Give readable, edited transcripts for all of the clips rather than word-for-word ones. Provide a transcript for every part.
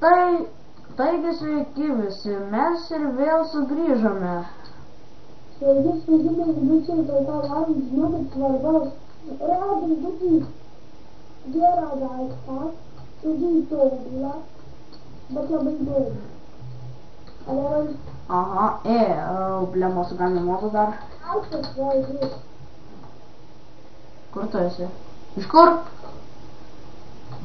Taigi sveiki visi, mes ir vėl sugrįžome. Sveiki, mes bičiai, tai ką galim žinoti svarbaus. Radom tokį gerą daiktą, tokį tobulą, bet labai daug. Aha, blemos suganimotų dar. Aukštas vaizdas. Kur tu esi? Iš kur?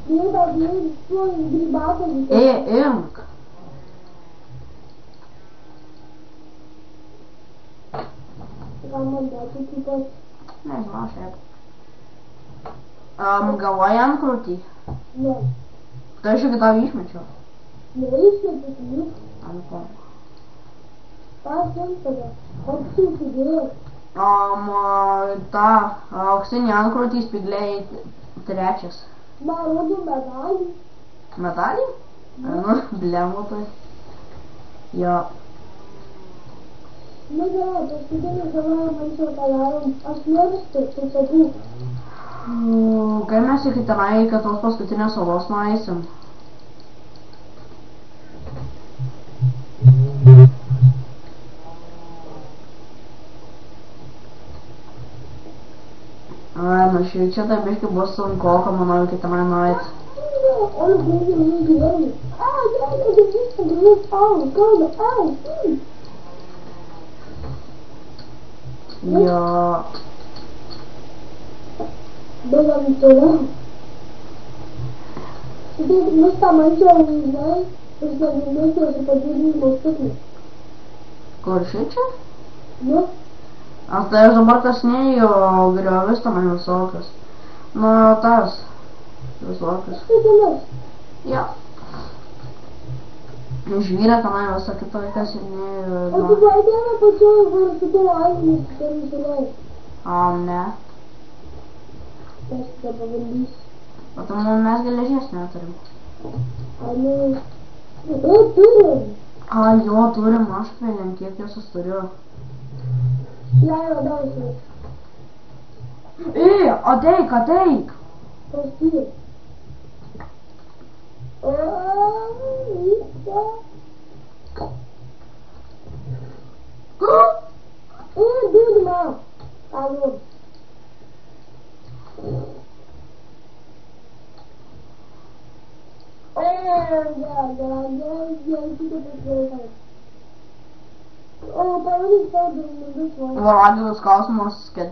Grybatą. Imk. Gal man duoti kitas? Nežinau, šiaip. Galvoji ant krūtį? Ne. Tai aš iki tau išmečiau. Neišmečiau jų. Ant ko? Aš jums tada. Koks jums įdėjau? Ta auksinį antkrūtį spygliai trečias. Man rodo medalį. Medalį? Nu, blemo tai. Jo. Nu gerai, paskutinį savaitę manyčiau, ką darom. Aš mėgstu, tai sakau. Kai mes iki tenai, kad tos paskutinės salos nueisim. Nu šiaip čia tai biškai bus sunkoka, manau, iki tenai nueit. Oi, gerai. Jo. Bėgam toliau. Mus tą mačiau, žinai, ir savinėčiau su padidinimo stiklį. Kur šičia? Nu? Aš tai aš dabar kasnėjau griovis tenai visokius. Nu, tas. Visokius. Tai tenais. Jo. Žvyrė tenai visą kitą kasinėjau. O tu buvai dieną pačioj, kur su tavo ainimis, ten nusileis. Ne. Tai aš tada pabandysiu. O tai mes geležies neturim. Turim. Jo, turim, aš tvėlėm, kiek jos turiu. Leido dausai. Ateik! Paskui. Vyksta. Dūdima. Alo. Gerai. O, pavaryk tau dūdus. Varadilas klausimas, kad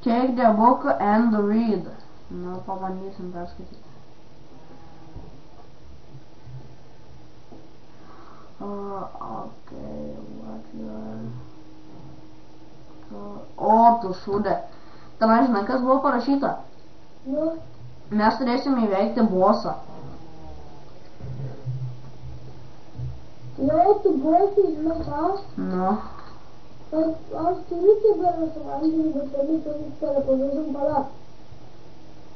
Take the book and read. Nu, pabandysim perskaityti. Okay, what you are... tu šūdė. Tenai žinai, kas buvo parašyta? Nu? Mes turėsim įveikti bosą. Jau, tu bosai, žinai ką? Nu. Aš turiu kiberą suvalgyti, bet toli turi telefonėžim pala.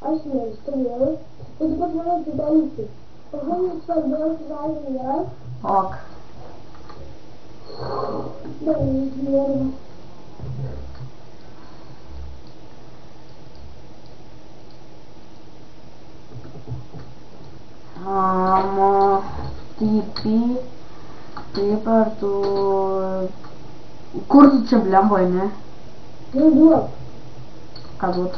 Aš mėgstu vėl. Tai tu pas mane atsidalysi. Pažinai svarbiausius žalgį, gerai? Ok. Gerai, išmėrima. Taip ar tu... Kur tu čia blembo eini? Nu, duok. Ką duot?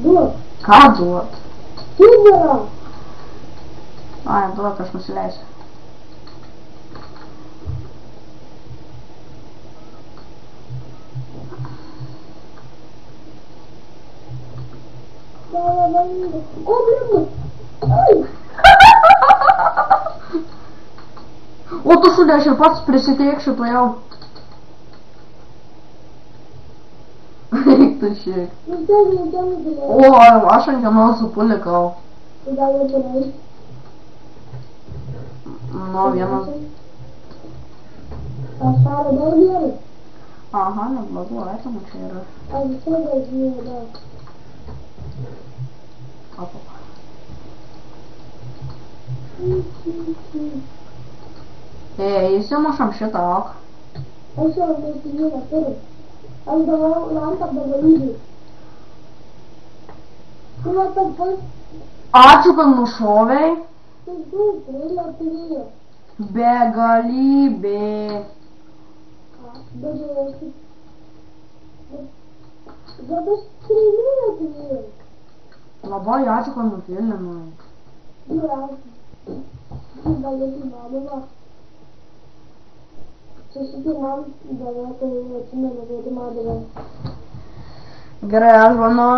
Duok. Ką duot? Kiberą. Duok, aš nusileisiu. O, blembo. Ai. O tu šūdė, aš ir pats prisiteiksiu to jau. Eik tu šiek. O, aš ant kieno supulikau. Tai gal jau tenai? Nu, vienas. Aš taro dar gerai. Aha, neblogu, aitamų čia yra. Aš visai dar žinau dar. Įsimušam šitą ok. Aš jau nesijūną turiu. Aš davau lantą begalybį. Tu va tas pats, Ačiū, kad nušovei. tai daug, eilę turėjo. Begalybė. Bet aš strėlę turėjau. Labai ačiū, kad nufilminai. Geriausiai. Galėtų įmanoma. Čia šitai man davė, tai atsimenu, kad tu man davė. Gerai, aš manau,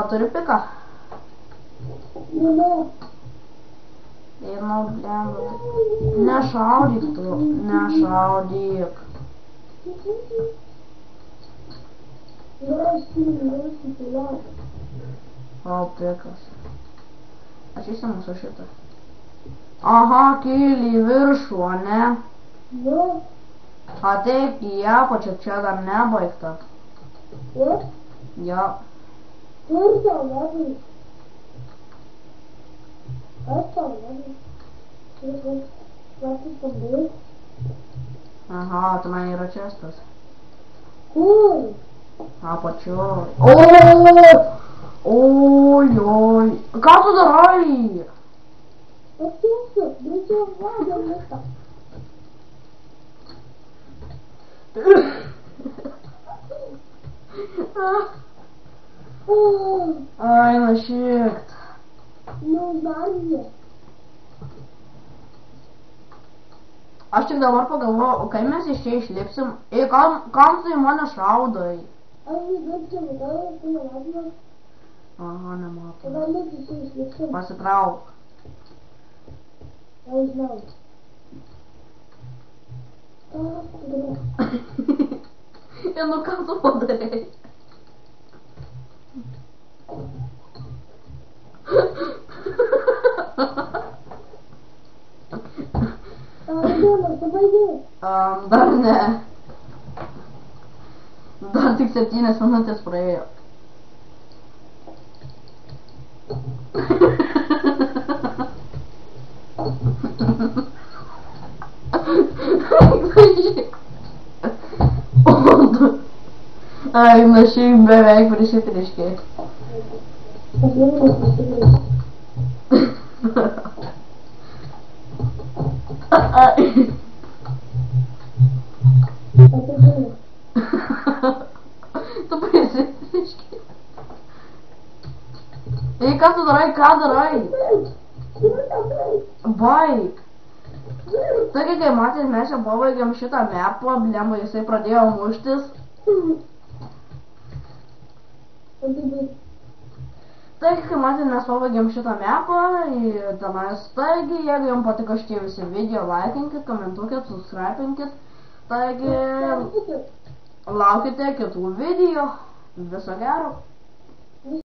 turi piką? Ne. Einu, blemba. Nešaudyk tu, nešaudyk. Gerai, aš turiu įsipiliau. O, pikas. Aš įsimu su šitą. Aha, kyli į viršų, o ne? Ne. Ateik į apačią, čia dar nebaigta. Ne. Jo. Kur tau nebai? Aš tau nebai. Prasis pabėg. Aha, tu man yra čestas. Kur? Apačioj. Oi. Ką tu darai? Atsiesiu, greičiau vagiam viską. Ai, našikt. Nu, dargi. Aš tik dabar pagalvoju, kai mes iš čia išlipsim, kam tu į mane šaudai? Aš vis čia matau, tu nematymas. Aha, nematau. Tada mes iš čia išlipsim. Pasitrauk. Aš žinau. Ir nu ką tu padarei? Dienas, tu baigei. Dar ne. Dar tik 7 minutės praėjo. Ai, našiai beveik prisitriškė. Aš vienas prisitriškė. Ai. Tu prisitriškė. Ei, ką tu darai, ką darai? Baik. Taigi, kai matėt, mes jau pabaigėm šitą mapą, blemba, jisai pradėjo muštis. Taigi, kai matėt, mes pabaigėm šitą mapą, tenais, taigi, jeigu jums patiko šitie visi video, laikinkit, komentuokit, subscribinkit. Taigi, laukite kitų video. Viso gero.